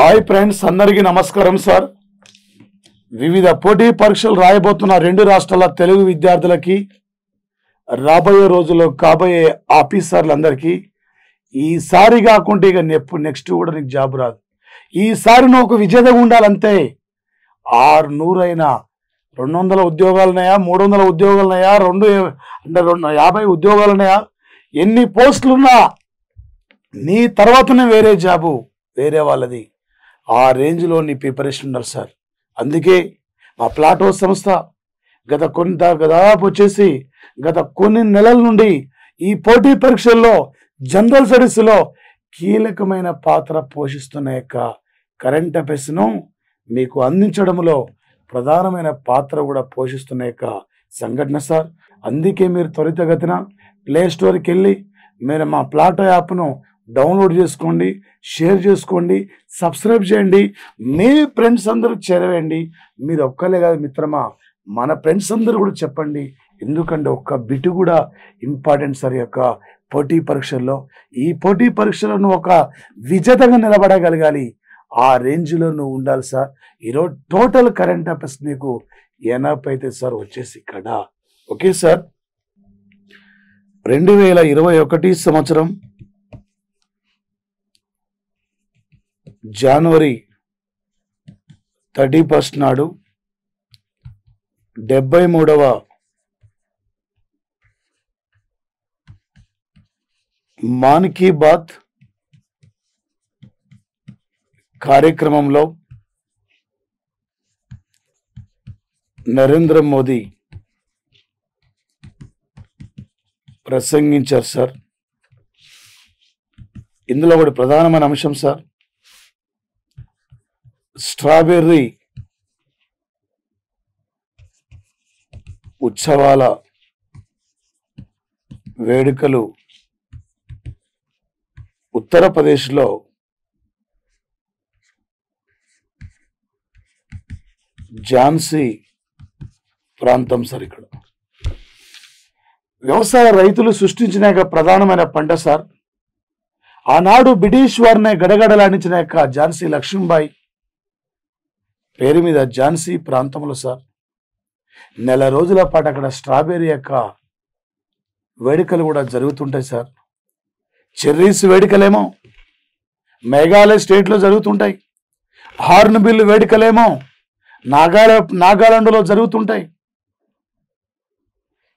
Hi friends, అందరికీ నమస్కారం sir. వివిధ పోటీ పరీక్షలు రాయబోతున్న రెండు రాష్ట్రాల తెలుగు విద్యార్థులకి, రాబోయే రోజుల్లో కాబోయే ఆఫీసర్లందరికీ ఈసారి కాకుంటే ఇక నెక్స్ట్ కూడా నీకు జాబ్ రాదు. ఈసారి నువ్వు ఒక విజేతగా ఉండాలంతే. 600 200 ఉద్యోగాలున్నాయా, 300 ఉద్యోగాలున్నాయా, 50 ఉద్యోగాలున్నాయా, ఎన్ని పోస్టులున్నా నీ తర్వాతనే వేరే జాబు వేరే వాళ్ళది. ఆ రేంజ్లో నీ ప్రిపరేషన్ ఉండాలి సార్. అందుకే మా ప్లాటో సంస్థ గత కొన్ని నెలల నుండి ఈ పోటీ పరీక్షల్లో జనరల్ స్టడీస్లో కీలకమైన పాత్ర పోషిస్తున్న యొక్క కరెంట్ అఫైర్స్ను మీకు అందించడంలో ప్రధానమైన పాత్ర కూడా పోషిస్తున్న యొక్క సంఘటన సార్. అందుకే మీరు త్వరితగతిన ప్లే స్టోర్కి వెళ్ళి మీరు మా ప్లాటో యాప్ను డౌన్లోడ్ చేసుకోండి, షేర్ చేసుకోండి, సబ్స్క్రైబ్ చేయండి, మీ ఫ్రెండ్స్ అందరూ చేరవేయండి. మీరు ఒక్కలే కాదు మిత్రమా, మన ఫ్రెండ్స్ అందరూ కూడా చెప్పండి. ఎందుకంటే ఒక్క బిట్ కూడా ఇంపార్టెంట్ సార్ యొక్క పోటీ పరీక్షల్లో. ఈ పోటీ పరీక్షలను ఒక విజేతగా నిలబడగలగాలి. ఆ రేంజ్లో నువ్వు ఉండాలి సార్. ఈరోజు టోటల్ కరెంట్ అఫైర్స్ నీకు 80 అయితే సార్ వచ్చేసి ఇక్కడ. ఓకే సార్, 2021 సంవత్సరం జనవరి 31 నాడు 73వ మన్ కీ బాత్ కార్యక్రమంలో నరేంద్ర మోదీ ప్రసంగించారు సార్. ఇందులో ఒకటి ప్రధానమైన అంశం సార్, స్ట్రాబెర్రీ ఉత్సవాల వేడుకలు ఉత్తరప్రదేశ్లో ఝాన్సీ ప్రాంతం సార్. ఇక్కడ వ్యవసాయ రైతులు సృష్టించిన ప్రధానమైన పంట సార్. ఆనాడు బ్రిటిష్ వారిని గడగడలాడించిన యొక్క ఝాన్సీ లక్ష్మీబాయి పేరు మీద ఝాన్సీ ప్రాంతంలో సార్ నెల రోజుల పాటు అక్కడ స్ట్రాబెర్రీ యొక్క వేడుకలు కూడా జరుగుతుంటాయి సార్. చెర్రీస్ వేడుకలేమో మేఘాలయ స్టేట్లో జరుగుతుంటాయి. హార్న్బిల్ వేడుకలేమో నాగాలాండ్లో జరుగుతుంటాయి.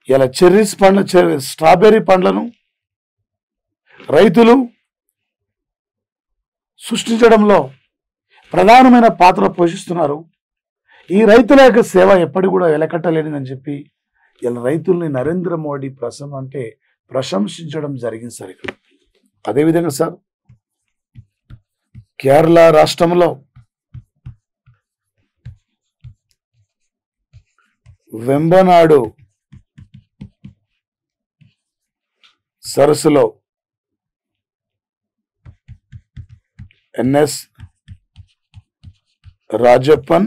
ఇలా చెర్రీస్ పండ్ల స్ట్రాబెర్రీ పండ్లను రైతులు సృష్టించడంలో ప్రధానమైన పాత్ర పోషిస్తున్నారు. ఈ రైతుల యొక్క సేవ ఎప్పటికి కూడా వెలకట్టలేనిదని చెప్పి ఇలా రైతుల్ని నరేంద్ర మోడీ ప్రశంసించడం జరిగింది సార్ ఇక్కడ. అదేవిధంగా సార్, కేరళ రాష్ట్రంలో వెంబనాడు సరస్సులో ఎన్ఎస్ రాజప్పన్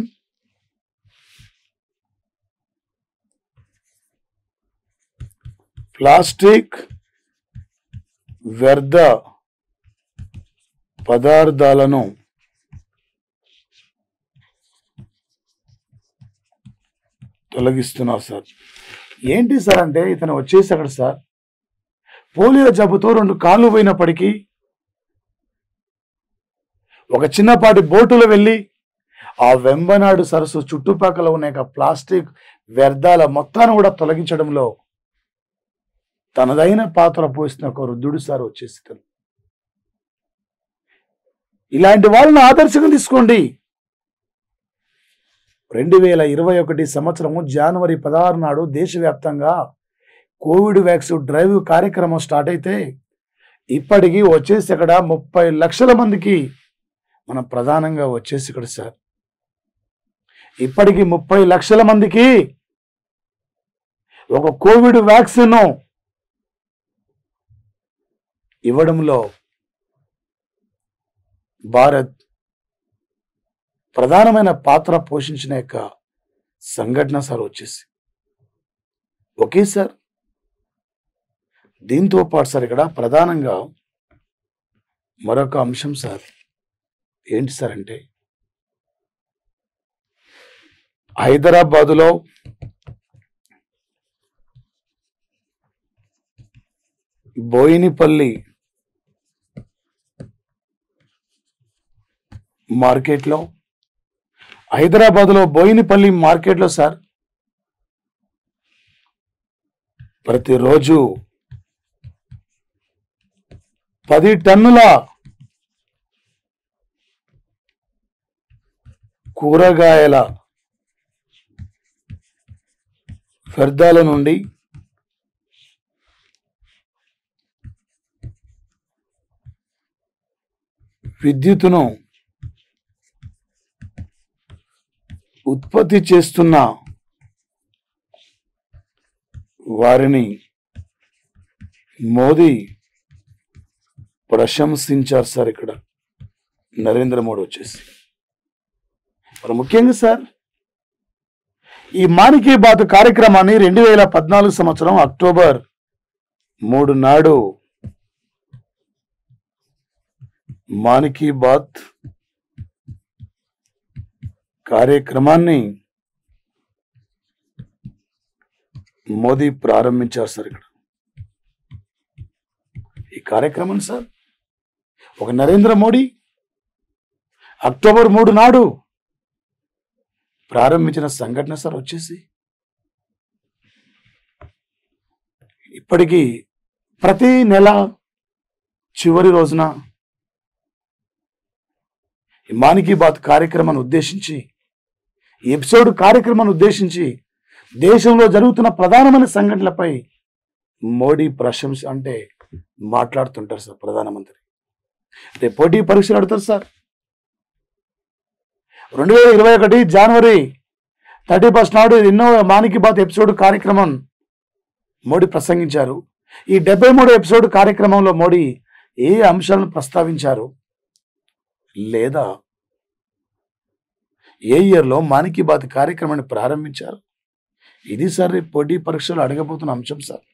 ప్లాస్టిక్ వ్యర్థ పదార్థాలను తొలగిస్తున్నారు సార్. ఏంటి సార్ అంటే, ఇతను వచ్చేసి అక్కడ సార్ పోలియో జబ్బుతో 2 కాళ్ళు పోయినప్పటికీ ఒక చిన్నపాటి బోటులో వెళ్ళి ఆ వెంబనాడు సరస్సు చుట్టుపక్కల ఉన్న ప్లాస్టిక్ వ్యర్థాల మొత్తాన్ని కూడా తొలగించడంలో తనదైన పాత్ర పోసిన ఒక వృద్ధుడు సార్ వచ్చేసి. ఇలాంటి వాళ్ళని ఆదర్శంగా తీసుకోండి. 2021 సంవత్సరము జనవరి 16 నాడు దేశవ్యాప్తంగా కోవిడ్ వ్యాక్సిన్ డ్రైవ్ కార్యక్రమం స్టార్ట్ అయితే ఇప్పటికీ వచ్చేసి ఇక్కడ 30 లక్షల మందికి మనం ప్రధానంగా వచ్చేసి ఇక్కడ సార్ ఇప్పటికీ 30 లక్షల మందికి ఒక కోవిడ్ వ్యాక్సిన్ ఇవ్వడంలో భారత్ ప్రధానమైన పాత్ర పోషించిన యొక్క సంఘటన సార్ వచ్చేసి. ఓకే సార్, దీంతో పాటు సార్ ఇక్కడ ప్రధానంగా మరొక అంశం సార్, ఏంటి సార్ అంటే, హైదరాబాదులో బోయినపల్లి మార్కెట్లో, బోయినపల్లి మార్కెట్లో సార్ ప్రతిరోజు 10 టన్నుల కూరగాయల వ్యర్థాల నుండి విద్యుత్తును ఉత్పత్తి చేస్తున్న వారిని మోదీ ప్రశంసించారు సార్. ఇక్కడ నరేంద్ర మోడీ వచ్చేసి మరి ముఖ్యంగా సార్ ఈ మాన్ కీ బాత్ కార్యక్రమాన్ని 2014 సంవత్సరం అక్టోబర్ 3 నాడు మాన్ కీ బాత్ కార్యక్రమాన్ని మోదీ ప్రారంభించారు సార్. ఇక్కడ ఈ కార్యక్రమం సార్ ఒక నరేంద్ర మోడీ అక్టోబర్ 3 నాడు ప్రారంభించిన సంఘటన సార్ వచ్చేసి ఇప్పటికీ ప్రతి నెల చివరి రోజున ఈ మాన్ కీ బాత్ కార్యక్రమాన్ని ఉద్దేశించి, ఎపిసోడ్ కార్యక్రమాన్ని ఉద్దేశించి దేశంలో జరుగుతున్న ప్రధానమైన సంఘటనలపై మోడీ ప్రశంస అంటే మాట్లాడుతుంటారు సార్. ప్రధానమంత్రి అంటే పోటీ పరీక్షలు అడుగుతారు సార్. 2021 జనవరి 31 నాడు ఎన్నో మాన్ కీ బాత్ ఎపిసోడ్ కార్యక్రమం మోడీ ప్రసంగించారు. ఈ 73 ఎపిసోడ్ కార్యక్రమంలో మోడీ ఏ అంశాలను ప్రస్తావించారు, లేదా ఏ ఇయర్లో మాన్ కీ బాత్ కార్యక్రమాన్ని ప్రారంభించారు, ఇది సార్ పోటీ పరీక్షలు అడగబోతున్న అంశం సార్.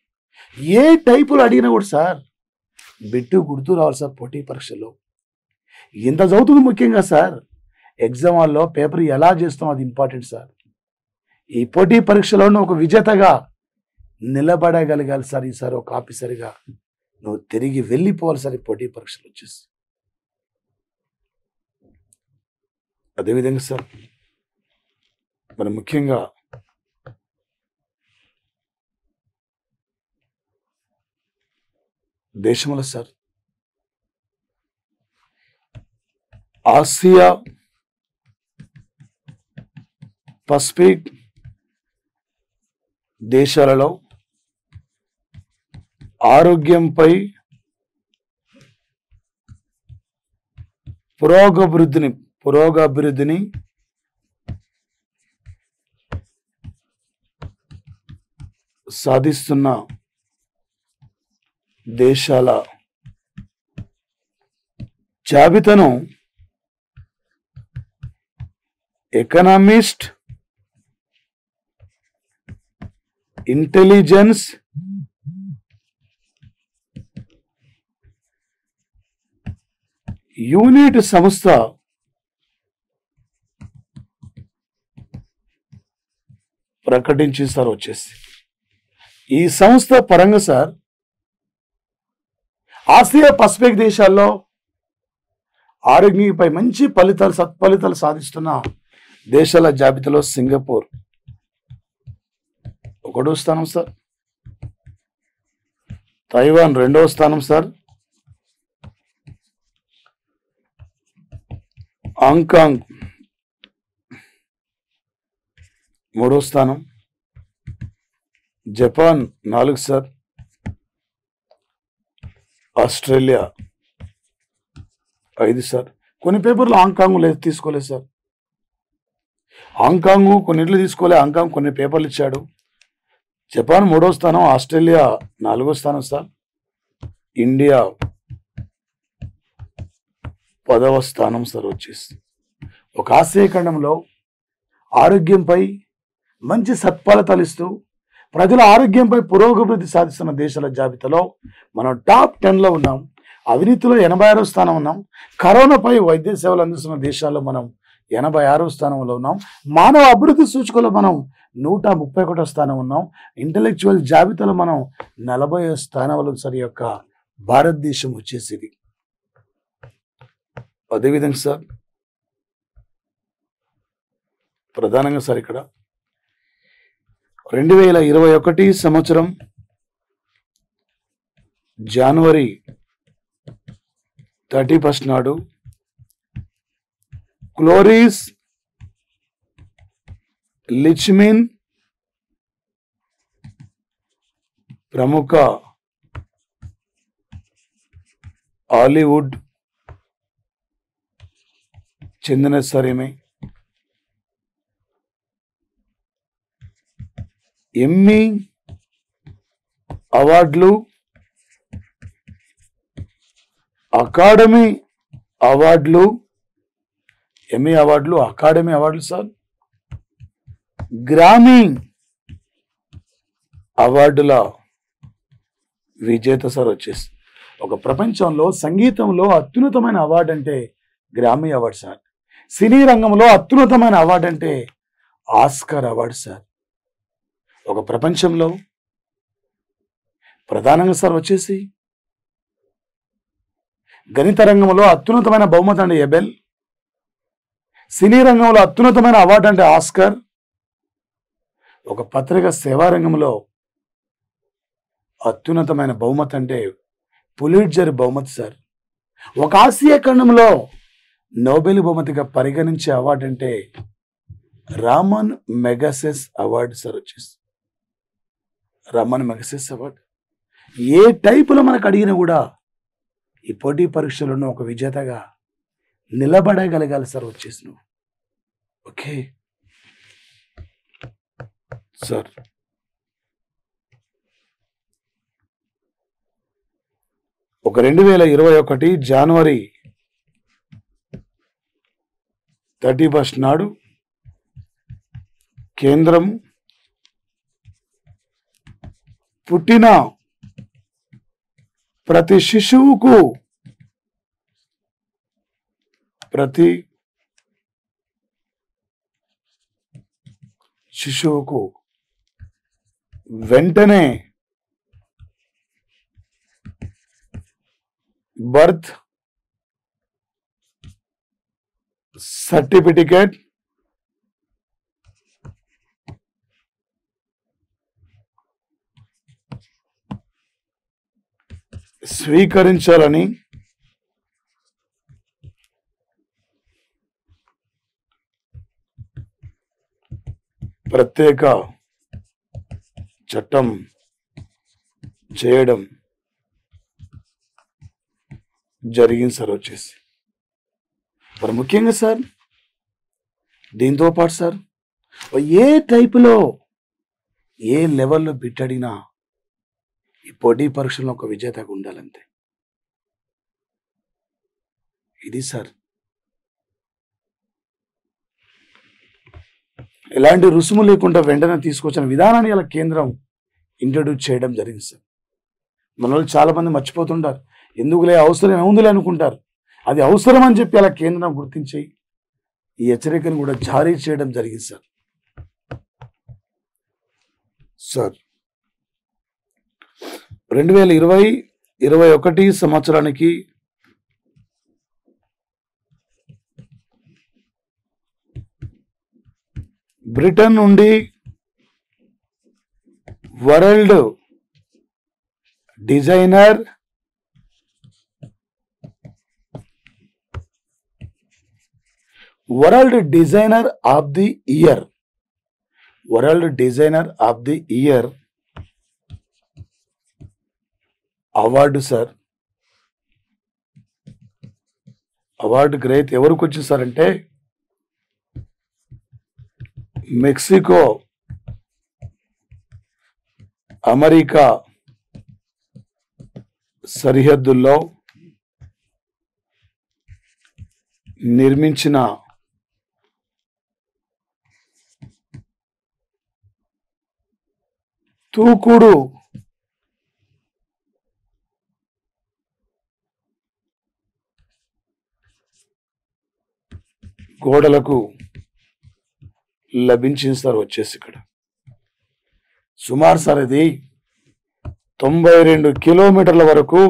ఏ టైపులు అడిగినా కూడా సార్ బిట్టు గుర్తు రావాలి సార్. పోటీ పరీక్షల్లో ఇంత చదువుతుంది ముఖ్యంగా సార్. ఎగ్జామ్ హాల్లో పేపర్ ఎలా చేస్తాం అది ఇంపార్టెంట్ సార్. ఈ పోటీ పరీక్షలోనూ ఒక విజేతగా నిలబడగలగాలి సార్. ఈసారి ఒక ఆఫీసర్గా నువ్వు తిరిగి వెళ్ళిపోవాలి సార్ ఈ పోటీ పరీక్షలు వచ్చేసి. అదేవిధంగా సార్ మరి ముఖ్యంగా దేశంలో సార్ ఆసియా పసిఫిక్ దేశాలలో ఆరోగ్యంపై పురోగభివృద్ధిని సాధిస్తున్న దేశాల జాబితాను ఎకనామిస్ట్ ఇంటెలిజెన్స్ యూనిట్ సంస్థ ప్రకటించి సార్ వచ్చేసి ఈ సంస్థ పరంగా సార్ ఆసియా పసిఫిక్ దేశాల్లో ఆరోగ్యంపై మంచి సత్ఫలితాలు సాధిస్తున్న దేశాల జాబితాలో సింగపూర్ 1వ స్థానం సార్, తైవాన్ 2వ స్థానం సార్, హాంకాంగ్ 3వ స్థానం, జపాన్ 4 సార్, ఆస్ట్రేలియా 5 సార్. కొన్ని పేపర్లు హాంకాంగ్ లేదు తీసుకోలేదు సార్. హాంకాంగ్ కొన్నిట్లు తీసుకోలే. హాంకాంగ్ కొన్ని పేపర్లు ఇచ్చాడు. జపాన్ 3వ స్థానం, ఆస్ట్రేలియా 4వ స్థానం సార్, ఇండియా 10వ స్థానం సార్ వచ్చేసి. ఒక ఆసియా ఖండంలో ఆరోగ్యంపై మంచి సత్ఫలితాలు ఇస్తూ ప్రజల ఆరోగ్యంపై పురోగభివృద్ధి సాధిస్తున్న దేశాల జాబితాలో మనం టాప్ 10లో ఉన్నాం. అవినీతిలో 86వ స్థానం ఉన్నాం. కరోనాపై వైద్య సేవలు అందిస్తున్న దేశాల్లో మనం 86వ స్థానంలో ఉన్నాం. మానవ అభివృద్ధి సూచికలో మనం 131వ స్థానం ఉన్నాం. ఇంటలెక్చువల్ జాబితాలో మనం 40వ స్థానంలో సరి యొక్క భారతదేశం వచ్చేసింది. అదేవిధంగా సార్ ప్రధానంగా సార్ ఇక్కడ 2021 సంవత్సరం జనవరి 31 నాడు క్లోరిస్ లిచ్మిన్ ప్రముఖ హాలీవుడ్ చెందిన సరేమే ఎమ్మీ అవార్డులు, అకాడమీ అవార్డులు, ఎమ్మీ అవార్డులు, అకాడమీ అవార్డులు సార్, గ్రామీ అవార్డుల విజేత సార్ వచ్చేసి. ఒక ప్రపంచంలో సంగీతంలో అత్యున్నతమైన అవార్డు అంటే గ్రామీ అవార్డు సార్. సినీ రంగంలో అత్యున్నతమైన అవార్డు అంటే ఆస్కార్ అవార్డు సార్. ఒక ప్రపంచంలో ప్రధానంగా సార్ వచ్చేసి గణిత రంగంలో అత్యున్నతమైన బహుమతి అంటే ఎబెల్, సినీ రంగంలో అత్యున్నతమైన అవార్డు అంటే ఆస్కార్, ఒక పత్రిక సేవా రంగంలో అత్యున్నతమైన బహుమతి అంటే పులిట్జర్ బహుమతి సార్. ఒక ఆసియా ఖండంలో నోబెల్ బహుమతిగా పరిగణించే అవార్డు అంటే రామన్ మెగసెస్ అవార్డు సార్ వచ్చేసి. రామన్ మెగసెస్ అవార్డు ఏ టైపులో మనకు అడిగినా కూడా ఈ పోటీ పరీక్షలను ఒక విజేతగా నిలబడగలగాలి సార్ వచ్చేసి నువ్వు. Okay sir. ఒక 2021 జనవరి 31 నాడు కేంద్రం పుట్టిన ప్రతి శిశువుకు వెంటనే బర్త్ సర్టిఫికేట్ స్వీకరించాలని ప్రత్యేక చట్టం చేయడం జరిగింది సార్ వచ్చేసి. మరి ముఖ్యంగా సార్ దీంతో పాటు సార్ ఏ టైపులో ఏ లెవెల్లో బిట్టడినా ఈ పోటీ పరీక్షలో ఒక విజేతగా ఉండాలంతే. ఇది సార్ ఎలాంటి రుసుము లేకుండా వెంటనే తీసుకొచ్చిన విధానాన్ని ఇలా కేంద్రం ఇంట్రడ్యూస్ చేయడం జరిగింది సార్. మన వాళ్ళు చాలా మంది మర్చిపోతుంటారు, ఎందుకులే అవసరం ఏముందిలే అనుకుంటారు. అది అవసరం అని చెప్పి అలా కేంద్రం గుర్తించి ఈ హెచ్చరికను కూడా జారీ చేయడం జరిగింది సార్. సార్ 2020-21 సంవత్సరానికి బ్రిటన్ నుండి world designer of the year award sir. Award గ్రహీత ఎవరికి వచ్చింది సార్ అంటే మెక్సికో, అమెరికా సరిహద్దుల్లో నిర్మించిన తూకుడు గోడలకు లభించింది సార్. వచ్చేసి ఇక్కడ సుమారు సార్ ఇది 92 కిలోమీటర్ల వరకు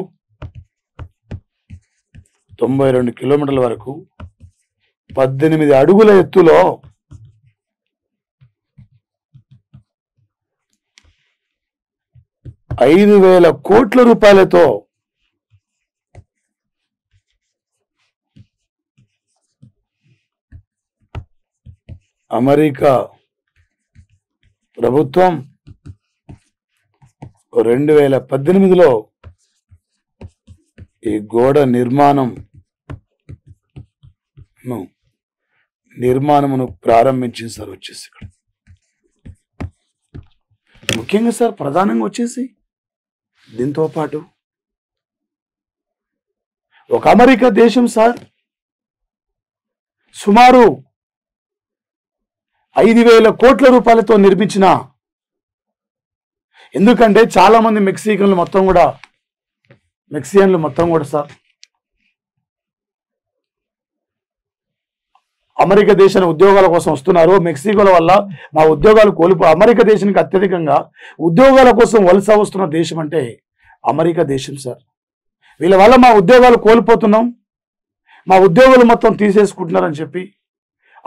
18 అడుగుల ఎత్తులో 5,000 కోట్ల రూపాయలతో అమెరికా ప్రభుత్వం 2018లో ఈ గోడ నిర్మాణమును ప్రారంభించింది సార్. వచ్చేసి ఇక్కడ ముఖ్యంగా సార్ ప్రధానంగా వచ్చేసి దీంతో పాటు ఒక అమెరికా దేశం సార్ సుమారు 5,000 కోట్ల రూపాయలతో నిర్మించిన, ఎందుకంటే చాలా మంది మెక్సికన్లు మొత్తం కూడా సార్ అమెరికా దేశానికి ఉద్యోగాల కోసం వస్తున్నారు. మెక్సికోల వల్ల మా ఉద్యోగాలు అమెరికా దేశానికి అత్యధికంగా ఉద్యోగాల కోసం వలస వస్తున్న దేశం అంటే అమెరికా దేశం సార్. వీళ్ళ వల్ల మా ఉద్యోగాలు కోల్పోతున్నాం, మా ఉద్యోగాలు మొత్తం తీసేసుకుంటున్నారని చెప్పి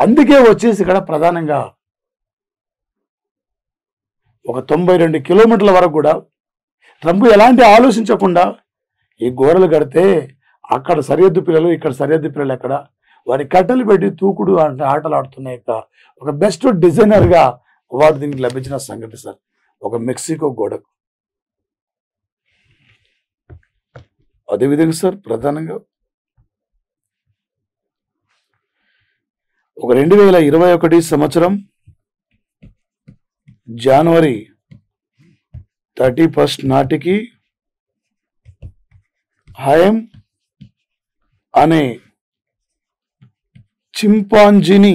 అందుకే వచ్చేసి ఇక్కడ ప్రధానంగా ఒక 92 కిలోమీటర్ల వరకు కూడా ట్రంప్ ఎలాంటి ఆలోచించకుండా ఈ గోడలు కడితే అక్కడ సరిహద్దు పిల్లలు, ఇక్కడ సరిహద్దు పిల్లలు ఎక్కడ వారి కట్టలు పెట్టి తూకుడు ఆటలు ఆడుతున్నాయి. ఒక బెస్ట్ డిజైనర్ గా అవార్డు దీనికి లభించిన సంగతి సార్. ఒక మెక్సికో గోడకు అదేవిధంగా సార్ ప్రధానంగా ఒక 2021 సంవత్సరం జనవరి 31 నాటికి హైమ్ అనే చింపాంజీని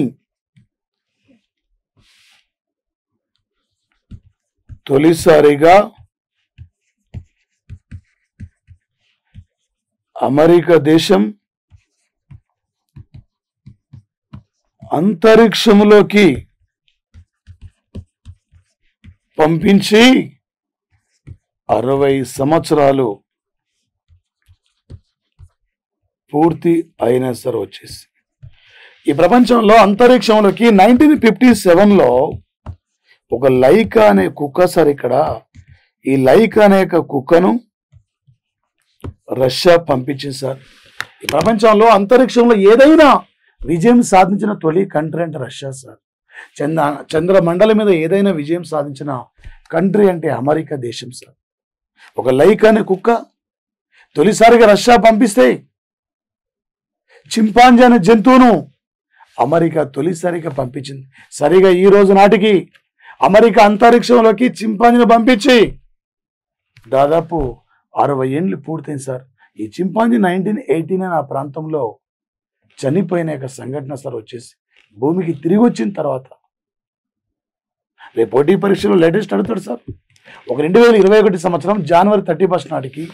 తొలిసారిగా అమెరికా దేశం అంతరిక్షంలోకి పంపించి 60 సంవత్సరాలు పూర్తి అయినా సార్. వచ్చేసి ఈ ప్రపంచంలో అంతరిక్షంలోకి 1957లో ఒక లైకా అనే కుక్క సార్. ఇక్కడ ఈ లైకా అనే కుక్కను రష్యా పంపించింది సార్. ఈ ప్రపంచంలో అంతరిక్షంలో ఏదైనా విజయం సాధించిన తొలి కంట్రీ అంటే రష్యా సార్. చంద్రమండలం మీద ఏదైనా విజయం సాధించిన కంట్రీ అంటే అమెరికా దేశం సార్. ఒక లైకా అనే కుక్క తొలిసారిగా రష్యా పంపిస్తే చింపాంజీ అనే జంతువును అమెరికా తొలిసారిగా పంపించింది. సరిగా ఈ రోజు నాటికి అమెరికా అంతరిక్షంలోకి చింపాంజీని పంపించి దాదాపు 60 ఏళ్ళు పూర్తయింది సార్. ఈ చింపాంజీ 1989 ఆ ప్రాంతంలో చనిపోయిన యొక్క సంఘటన సార్. వచ్చేసి భూమికి తిరిగి వచ్చిన తర్వాత రేపు పోటీ పరీక్షలో లేటెస్ట్ అడుగుతాడు సార్. ఒక 2021 సంవత్సరం జనవరి 31 నాటికి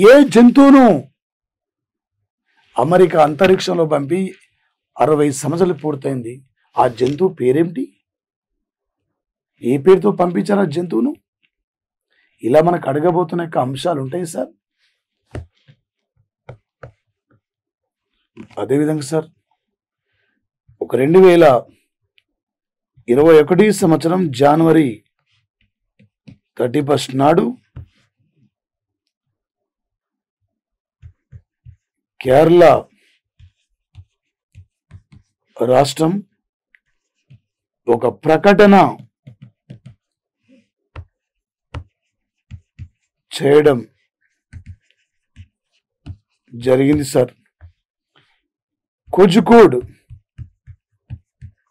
ఏ జంతువును అమెరికా అంతరిక్షంలో పంపి 60 సంవత్సరాలు పూర్తయింది, ఆ జంతువు పేరేమిటి, ఏ పేరుతో పంపించారు ఆ జంతువును? ఇలా మనకు అడగబోతున్న యొక్క అంశాలు ఉంటాయి సార్. అదేవిధంగా సార్ ఒక 2021 సంవత్సరం జనవరి 31 నాడు కేరళ రాష్ట్రం ఒక ప్రకటన చేయడం జరిగింది సార్.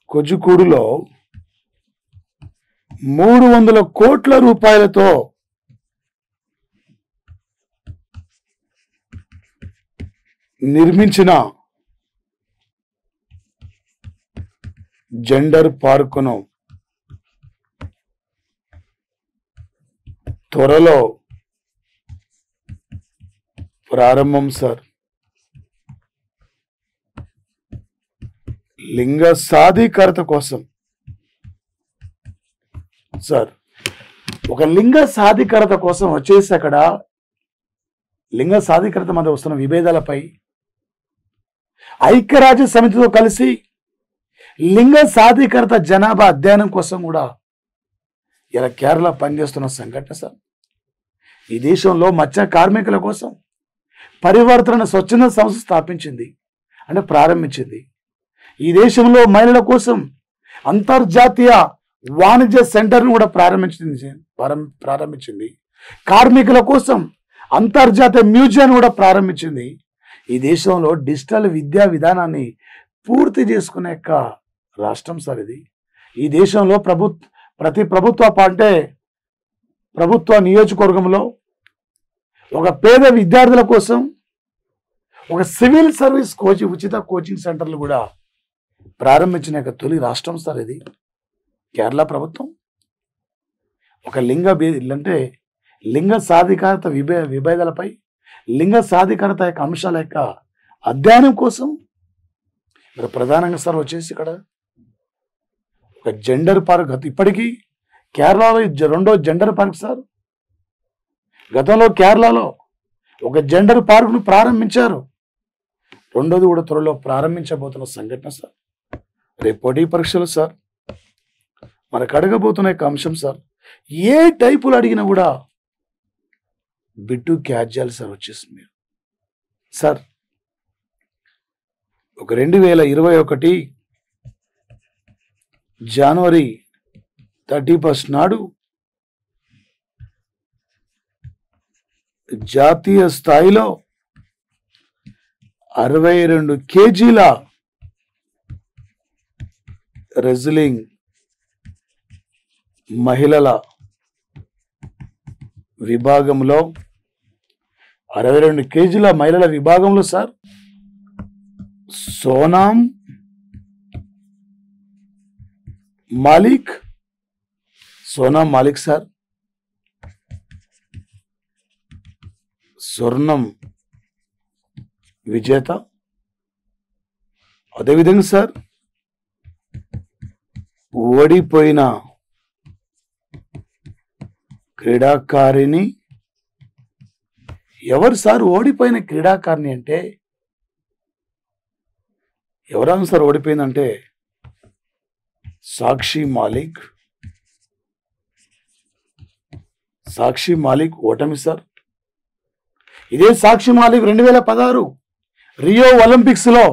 కోజికోడులో 300 కోట్ల రూపాయలతో నిర్మించిన జెండర్ పార్కును త్వరలో ప్రారంభం సార్. లింగ సాధికారత కోసం సార్, ఒక లింగ సాధికారత కోసం వచ్చేసి అక్కడ లింగ సాధికారత మధ్య వస్తున్న విభేదాలపై ఐక్యరాజ్య సమితితో కలిసి లింగ సాధికారత జనాభా అధ్యయనం కోసం కూడా ఇలా కేరళ పనిచేస్తున్న సంఘటన సార్. ఈ దేశంలో మత్స్య కార్మికుల కోసం పరివర్తన స్వచ్ఛంద సంస్థ స్థాపించింది, అంటే ప్రారంభించింది. ఈ దేశంలో మహిళల కోసం అంతర్జాతీయ వాణిజ్య సెంటర్ను కూడా ప్రారంభించింది. కార్మికుల కోసం అంతర్జాతీయ మ్యూజియం కూడా ప్రారంభించింది. ఈ దేశంలో డిజిటల్ విద్యా విధానాన్ని పూర్తి చేసుకునే యొక్క రాష్ట్రం సార్ ఇది. ఈ దేశంలో ప్రతి ప్రభుత్వ నియోజకవర్గంలో ఒక పేద విద్యార్థుల కోసం ఒక సివిల్ సర్వీస్ ఉచిత కోచింగ్ సెంటర్లు కూడా ప్రారంభించిన యొక్క తొలి రాష్ట్రం సార్ ఇది కేరళ ప్రభుత్వం. ఒక లింగ సాధికారత విభేదాలపై లింగ సాధికారత యొక్క అంశాల యొక్క అధ్యయనం కోసం మరి ప్రధానంగా సార్ వచ్చేసి ఇక్కడ ఒక జెండర్ పార్క్, ఇప్పటికీ కేరళలో రెండో జెండర్ పార్క్ సార్. గతంలో కేరళలో ఒక జెండర్ పార్క్ను ప్రారంభించారు, రెండోది కూడా త్వరలో ప్రారంభించబోతున్న సంఘటన సార్. రేపు పోటీ పరీక్షలు సార్ మనకు అడగబోతున్న యొక్క అంశం సార్, ఏ టైపులు అడిగినా కూడా బిట్టు క్యాచ్ చేయాలి సార్. వచ్చేసింది సార్, ఒక 2021 జనవరి 31 నాడు జాతీయ స్థాయిలో 62 కేజీల రెజ్లింగ్ మహిళల విభాగంలో 62 కేజీల మహిళల విభాగంలో సార్ సోనాం మాలిక్ సార్ స్వర్ణం విజేత. అదేవిధంగా సార్ ఓడిపోయిన క్రీడాకారిణి ఎవరు సార్? ఓడిపోయిన క్రీడాకారిణి అంటే ఎవరైనా సార్ ఓడిపోయిందంటే సాక్షి మాలిక్ ఓటమి సార్. ఇదే సాక్షి మాలిక్ 2016 రియో ఒలింపిక్స్ లో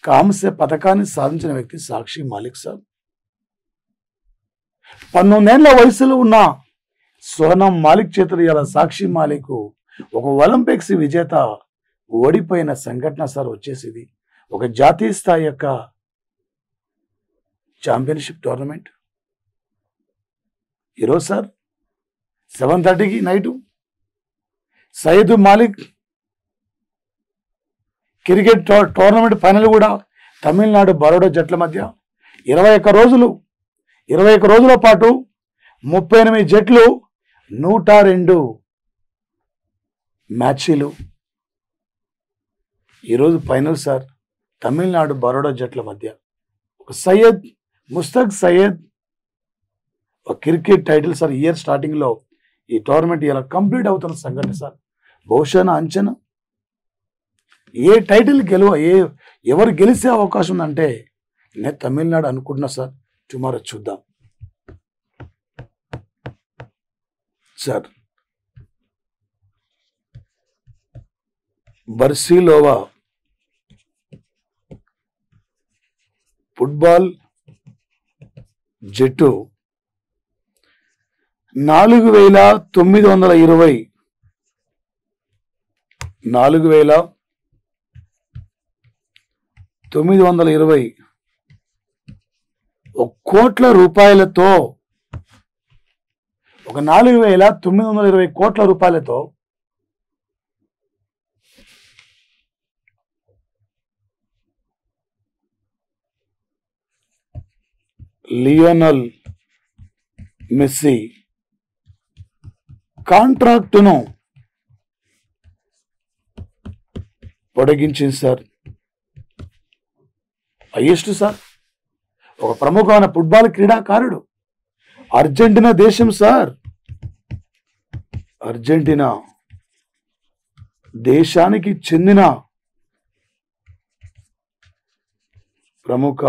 కాంస్య పథకాన్ని సాధించిన వ్యక్తి సాక్షి మాలిక్ సార్. 19 ఏళ్ల వయసులో ఉన్న సోనం మాలిక్ చేతులు ఇలా సాక్షి మాలిక్ ఒక ఒలింపిక్స్ విజేత ఓడిపోయిన సంఘటన సార్. వచ్చేసింది ఒక జాతీయ స్థాయి యొక్క ఛాంపియన్షిప్ టోర్నమెంట్. ఈరోజు సార్ 7:30కి night Syed Malik cricket tournament final కూడా తమిళనాడు బరోడా జట్ల మధ్య 21 రోజుల పాటు 38 జట్లు 102 మ్యాచ్లు. ఈరోజు ఫైనల్ సార్ తమిళనాడు బరోడా జట్ల మధ్య. ఒక ముస్తక్ సయ్యద్ ఒక cricket title sir. Year starting లో ఈ టోర్నమెంట్ ఇలా కంప్లీట్ అవుతున్న సంఘటన సార్. బహుశా అంచనా ఏ టైటిల్ ఎవరు గెలిచే అవకాశం ఉందంటే నేను తమిళనాడు అనుకుంటున్నా సార్. టుమారో చూద్దాం సార్. బర్సిలోవా ఫుట్బాల్ జట్టు 4,920 కోట్ల రూపాయలతో 4,920 కోట్ల రూపాయలతో లియోనల్ మెస్సీ కాంట్రాక్టును పొడిగించింది సార్. Highest sir. ఒక ప్రముఖమైన ఫుట్బాల్ క్రీడాకారుడు. అర్జెంటీనా దేశం సార్. అర్జెంటీనా దేశానికి చెందిన ప్రముఖ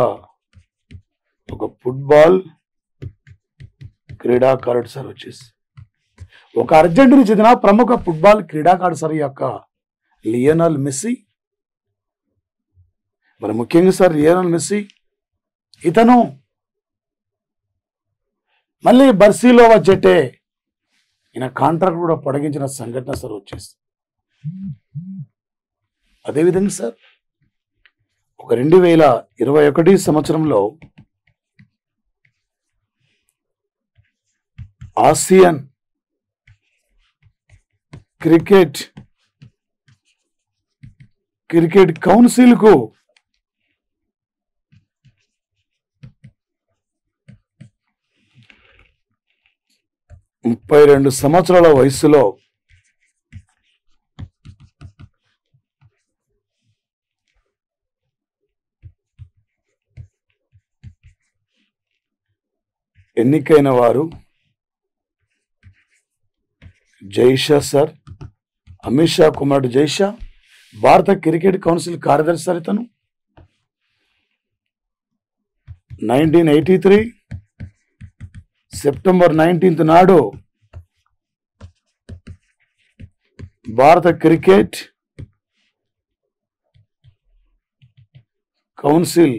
ఒక ఫుట్బాల్ క్రీడాకారుడు సార్ వచ్చేసి. ఒక అర్జెంటీనా చెందిన ప్రముఖ ఫుట్బాల్ క్రీడాకారుడు సార్ ఈ యొక్క లియోనల్ మెస్సీ. మరి ముఖ్యంగా సార్ లియోనల్ మెస్సీ ఇతను మళ్ళీ బర్సిలోవా జట్టే ఈయన కాంట్రాక్ట్ కూడా పొడిగించిన సంఘటన సార్ వచ్చేసి. అదేవిధంగా సార్ ఒక 2021 సంవత్సరంలో ఆసియన్ క్రికెట్ కౌన్సిల్ కు ముప్పై 32 సంవత్సరాల వయసులో ఎన్నికైన వారు జైషా సార్, అమిత్ షా కుమారుడు జైషా, భారత క్రికెట్ కౌన్సిల్ కార్యదర్శి సార్. ఇతను 1983 సెప్టెంబర్ 19 నాడు భారత క్రికెట్ కౌన్సిల్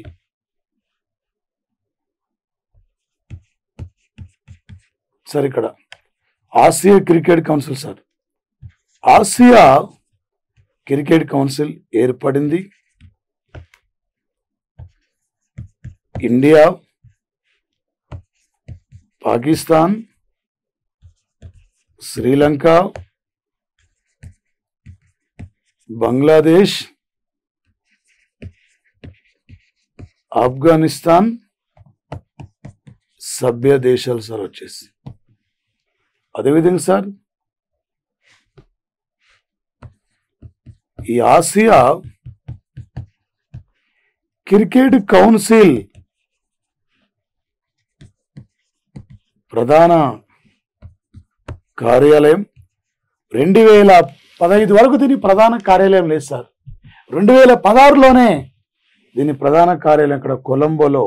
సార్, ఇక్కడ Asia cricket council sir, Asia cricket council ఏర్పడింది. ఇండియా, పాకిస్తాన్, శ్రీలంక, బంగ్లాదేశ్, ఆఫ్ఘనిస్తాన్ సభ్య దేశాలు సార్ వచ్చేసి. అదేవిధంగా సార్ ఈ ఆసియా క్రికెట్ కౌన్సిల్ ప్రధాన కార్యాలయం 2015 వరకు దీని ప్రధాన కార్యాలయం లేదు సార్. 2016లోనే దీని ప్రధాన కార్యాలయం ఇక్కడ కొలంబోలో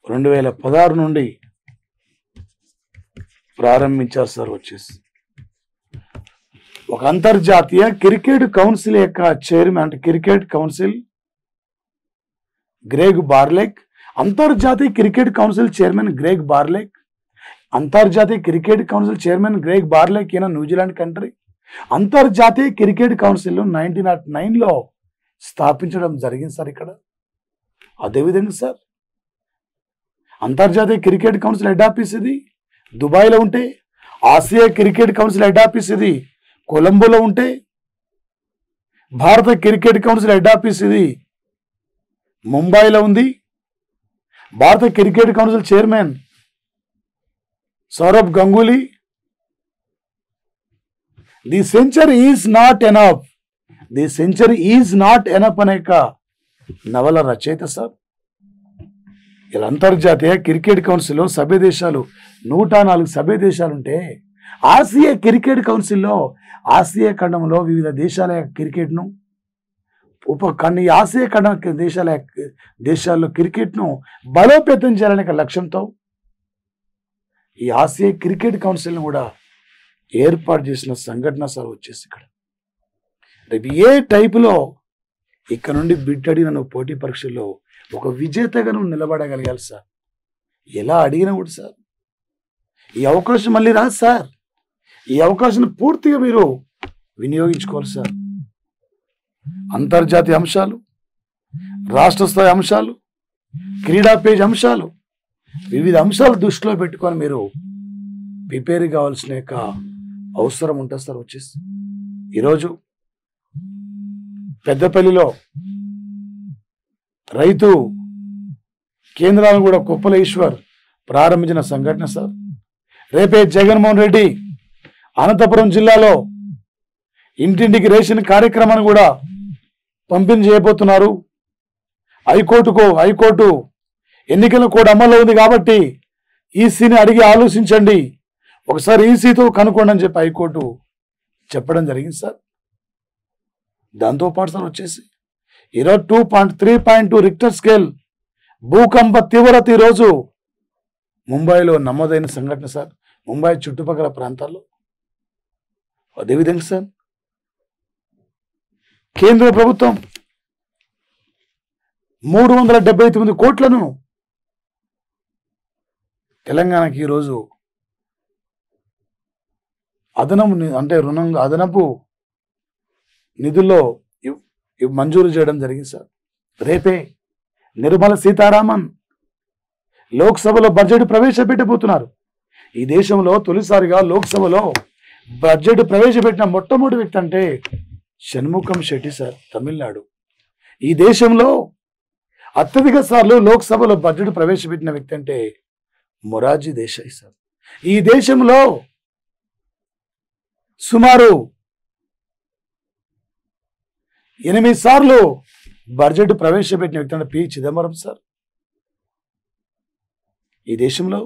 2016 నుండి ప్రారంభించారు సార్ వచ్చేసి. ఒక అంతర్జాతీయ క్రికెట్ కౌన్సిల్ యొక్క చైర్మన్ అంటే క్రికెట్ కౌన్సిల్ గ్రెగ్ బార్లెక్, అంతర్జాతీయ క్రికెట్ కౌన్సిల్ చైర్మన్ గ్రెగ్ బార్లెక్, అంతర్జాతీయ క్రికెట్ కౌన్సిల్ చైర్మన్ గ్రెగ్ బార్లెక్ ఈయన న్యూజిలాండ్ కంట్రీ. అంతర్జాతీయ క్రికెట్ కౌన్సిల్ 1909లో స్థాపించడం జరిగింది సార్ ఇక్కడ. అదేవిధంగా సార్ అంతర్జాతీయ క్రికెట్ కౌన్సిల్ హెడ్ ఆఫీస్ ఇది దుబాయ్లో ఉంటే, Asia cricket council head office ఇది కొలంబోలో ఉంటే, భారత క్రికెట్ కౌన్సిల్ హెడ్ ఆఫీస్ ఇది ముంబైలో ఉంది. భారత cricket council chairman Sourav Ganguly. The century is not enough, the century is not enough అనే నవల రచయిత సార్. ఇలా అంతర్జాతీయ క్రికెట్ కౌన్సిల్లో సభ్య దేశాలు 104 సభ్య దేశాలుంటే, ఆసియా క్రికెట్ కౌన్సిల్లో ఆసియా ఖండంలో వివిధ దేశాల క్రికెట్ను ఆసియా ఖండ దేశాల్లో క్రికెట్ను బలోపేతం చేయాలనే లక్ష్యంతో ఈ ఆసియా క్రికెట్ కౌన్సిల్ను కూడా ఏర్పాటు చేసిన సంఘటన సార్ వచ్చేసి ఇక్కడ. రేపు ఏ టైపులో ఇక్కడ నుండి బిడ్డడిన నువ్వు పోటీ పరీక్షల్లో ఒక విజేతగా నువ్వు నిలబడగలగాలి సార్. ఎలా అడిగినా కూడా సార్ ఈ అవకాశం మళ్ళీ రాదు సార్. ఈ అవకాశాన్ని పూర్తిగా మీరు వినియోగించుకోవాలి సార్. అంతర్జాతీయ అంశాలు, రాష్ట్ర స్థాయి అంశాలు, క్రీడా పేజ్ అంశాలు, వివిధ అంశాలు దృష్టిలో పెట్టుకొని మీరు ప్రిపేర్ కావాల్సిన అవసరం ఉంటుంది సార్ వచ్చేసి. ఈరోజు పెద్దపల్లిలో రైతు కేంద్రాలను కూడా కొప్పల ఈశ్వర్ ప్రారంభించిన సంఘటన సార్. రేపే జగన్మోహన్ రెడ్డి అనంతపురం జిల్లాలో ఇంటింటికి రేషన్ కార్యక్రమాన్ని కూడా పంపిణీ చేయబోతున్నారు. హైకోర్టు ఎన్నికల కోడ్ అమల్లో ఉంది కాబట్టి ఈసీని అడిగి ఆలోచించండి, ఒకసారి ఈసీతో కనుక్కోండి అని చెప్పి హైకోర్టు చెప్పడం జరిగింది సార్. దాంతోపాటు సార్ వచ్చేసి ఈరోజు 3.2 రిక్టర్ స్కేల్ భూకంప తీవ్రత ఈరోజు ముంబైలో నమోదైన సంఘటన సార్, ముంబై చుట్టుపక్కల ప్రాంతాల్లో. అదేవిధంగా సార్ కేంద్ర ప్రభుత్వం 379 కోట్లను తెలంగాణకి ఈరోజు అదనపు నిధుల్లో మంజూరు చేయడం జరిగింది సార్. రేపే నిర్మలా సీతారామన్ లోక్సభలో బడ్జెట్ ప్రవేశపెట్టబోతున్నారు. ఈ దేశంలో తొలిసారిగా లోక్సభలో బడ్జెట్ ప్రవేశపెట్టిన మొట్టమొదటి వ్యక్తి అంటే షణ్ముఖం శెట్టి సార్, తమిళనాడు. ఈ దేశంలో అత్యధిక సార్లు లోక్సభలో బడ్జెట్ ప్రవేశపెట్టిన వ్యక్తి అంటే మొరార్జీ దేశాయ్ సార్. ఈ దేశంలో సుమారు 8 సార్లు బడ్జెట్ ప్రవేశపెట్టిన వ్యక్తి అంటే పి చిదంబరం సార్. ఈ దేశంలో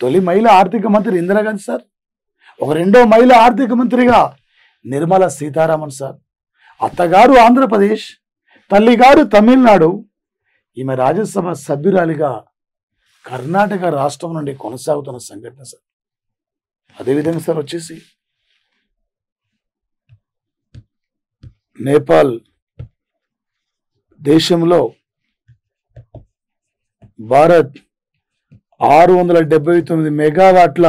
తొలి మహిళా ఆర్థిక మంత్రి ఇందిరాగాంధీ సార్. రెండో మహిళా ఆర్థిక మంత్రిగా నిర్మలా సీతారామన్ సార్. అత్తగారు ఆంధ్రప్రదేశ్, తల్లిగారు తమిళనాడు, ఈమె రాజ్యసభ సభ్యురాలిగా కర్ణాటక రాష్ట్రం నుండి కొనసాగుతున్న సంఘటన సార్. అదేవిధంగా సార్ వచ్చేసి నేపాల్ దేశంలో భారత్ 679 మెగావాట్ల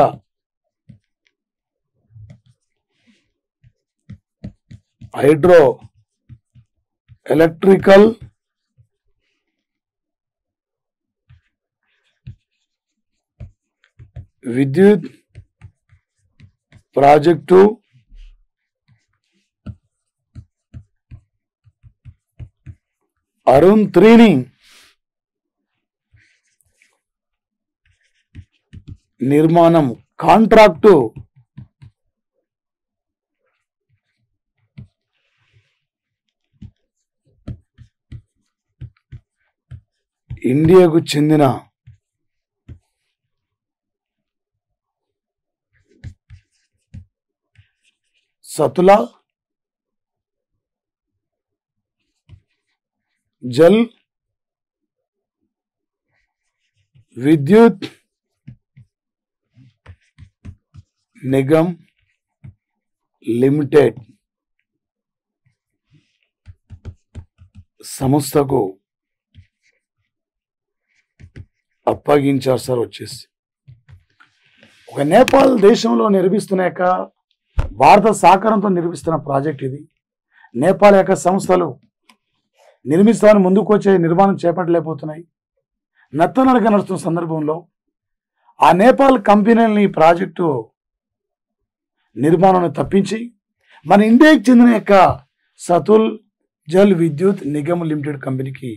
హైడ్రో ఎలక్ట్రికల్ విద్యుత్ ప్రాజెక్టు అరుణ్ 3ని నిర్మాణం కాంట్రాక్టు ఇండియాకు చెందిన సతులా జల్ విద్యుత్ నిగమ్ లిమిటెడ్ సంస్థకు అప్పగించారు సార్. వచ్చేసి ఒక నేపాల్ దేశంలో నిర్మిస్తున్న భారత సహకారంతో నిర్మిస్తున్న ప్రాజెక్ట్ ఇది. నేపాల్ యొక్క సంస్థలు నిర్మిస్తామని ముందుకు వచ్చే నిర్మాణం చేపట్టలేకపోతున్నాయి. నత్తనడక నడుస్తున్న సందర్భంలో ఆ నేపాల్ కంపెనీలని ప్రాజెక్టు నిర్మాణాన్ని తప్పించి మన ఇండియాకి చెందిన సతుల్ జల్ విద్యుత్ నిగమ్ లిమిటెడ్ కంపెనీకి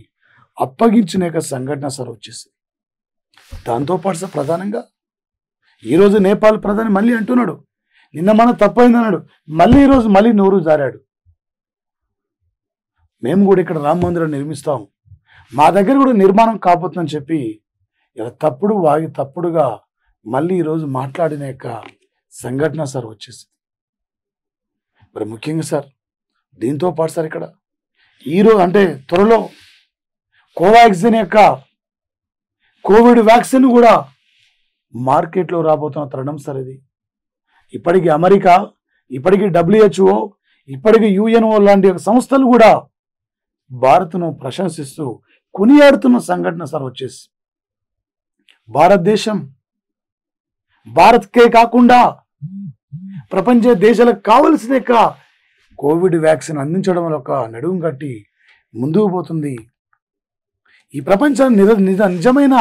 అప్పగించిన సంఘటన సార్ వచ్చేసి. దాంతోపాటు సార్ ప్రధానంగా ఈరోజు నేపాల్ ప్రధాని మళ్ళీ అంటున్నాడు, నిన్న మన తప్పైందన్నాడు, మళ్ళీ ఈరోజు మళ్ళీ నోరు జారాడు. మేము కూడా ఇక్కడ రామ మందిరం నిర్మిస్తాం, మా దగ్గర కూడా నిర్మాణం కాబోతుందని చెప్పి ఇలా తప్పుడుగా మళ్ళీ ఈరోజు మాట్లాడిన సంఘటన సార్ వచ్చేసి. మరి ముఖ్యంగా సార్ దీంతో పాటు సార్ ఇక్కడ ఈరోజు అంటే త్వరలో కోవాక్సిన్ కోవిడ్ వ్యాక్సిన్ కూడా మార్కెట్లో రాబోతున్న తరుణం సార్ ఇది. ఇప్పటికీ అమెరికా, ఇప్పటికీ WHO, ఇప్పటికీ UNO లాంటి సంస్థలు కూడా భారత్ను ప్రశంసిస్తూ కొనియాడుతున్న సంఘటన సార్ వచ్చేసి. భారత్కే కాకుండా ప్రపంచ దేశాలకు కావలసిన కోవిడ్ వ్యాక్సిన్ అందించడంలో నడుము కట్టి ముందుకు పోతుంది. ఈ ప్రపంచానికి నిజమైన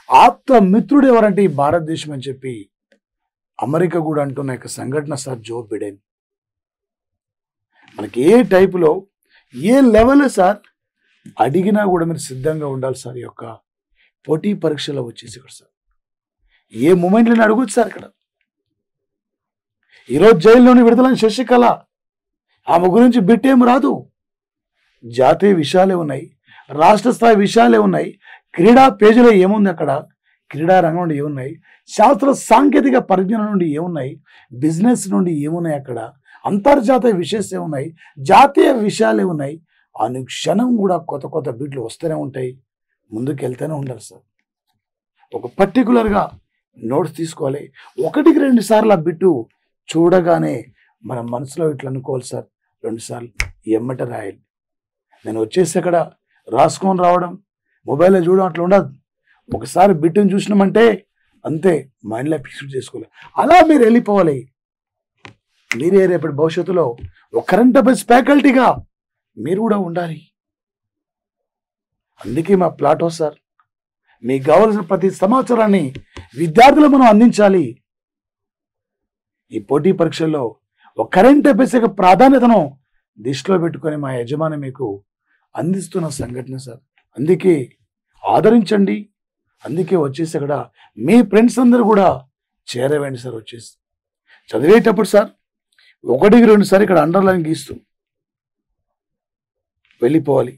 ఆప్త మిత్రుడు ఎవరంటే ఈ భారతదేశం అని చెప్పి అమెరికా కూడా అంటున్న సంఘటన సార్ జో బిడెన్. మనకి ఏ టైపులో ఏ లెవెల్ సార్ అడిగినా కూడా మీరు సిద్ధంగా ఉండాలి సార్. ఈ యొక్క పోటీ పరీక్షలో వచ్చేసి ఇక్కడ సార్ ఏ మూమెంట్లను అడగొచ్చు సార్. ఇక్కడ ఈరోజు జైల్లోని విడుదలైన శశికళ, ఆమె గురించి బిట్టేం రాదు. జాతీయ విషయాలే ఉన్నాయి, రాష్ట్ర స్థాయి విషయాలే ఉన్నాయి, క్రీడా పేజీలో ఏముంది అక్కడ, క్రీడా రంగం నుండి ఏమున్నాయి, శాస్త్ర సాంకేతిక పరిజ్ఞానం నుండి ఏమున్నాయి, బిజినెస్ నుండి ఏమున్నాయి, అక్కడ అంతర్జాతీయ విషయాలు ఏమున్నాయి, జాతీయ విషయాలే ఉన్నాయి. అనుక్షణం కూడా కొత్త కొత్త బిట్లు వస్తూనే ఉంటాయి, ముందుకు వెళ్తూనే ఉండాలి సార్. ఒక పర్టికులర్గా నోట్స్ తీసుకోవాలి. 1-2 సార్లు ఆ బిట్టు చూడగానే మన మనసులో ఇట్లా అనుకోవాలి సార్, 2 సార్లు ఎమ్మట రాయాలి. నేను వచ్చేసి అక్కడ రాసుకొని రావడం, మొబైల్లో చూడడం అట్లా ఉండదు. ఒకసారి బిట్టును చూసినామంటే అంతే, మైండ్లో ఫిక్స్ చేసుకోవాలి. అలా మీరు వెళ్ళిపోవాలి. మీరే రేపటి భవిష్యత్తులో ఒక కరెంట్ అఫైర్స్ ఫ్యాకల్టీగా మీరు కూడా ఉండాలి. అందుకే మా ప్లాటో సార్, మీకు కావాల్సిన ప్రతి సమాచారాన్ని విద్యార్థులకు మనం అందించాలి. ఈ పోటీ పరీక్షల్లో ఒక కరెంట్ అఫైర్స్ యొక్క ప్రాధాన్యతను దృష్టిలో పెట్టుకొని మా యజమాని మీకు అందిస్తున్న సంఘటన సార్. అందుకే ఆదరించండి. అందుకే వచ్చేసి అక్కడ మీ ఫ్రెండ్స్ అందరూ కూడా చేరవేయండి సార్. వచ్చేసి చదివేటప్పుడు సార్ 1-2 సార్ ఇక్కడ అండర్లైన్ గీస్తూ వెళ్ళిపోవాలి.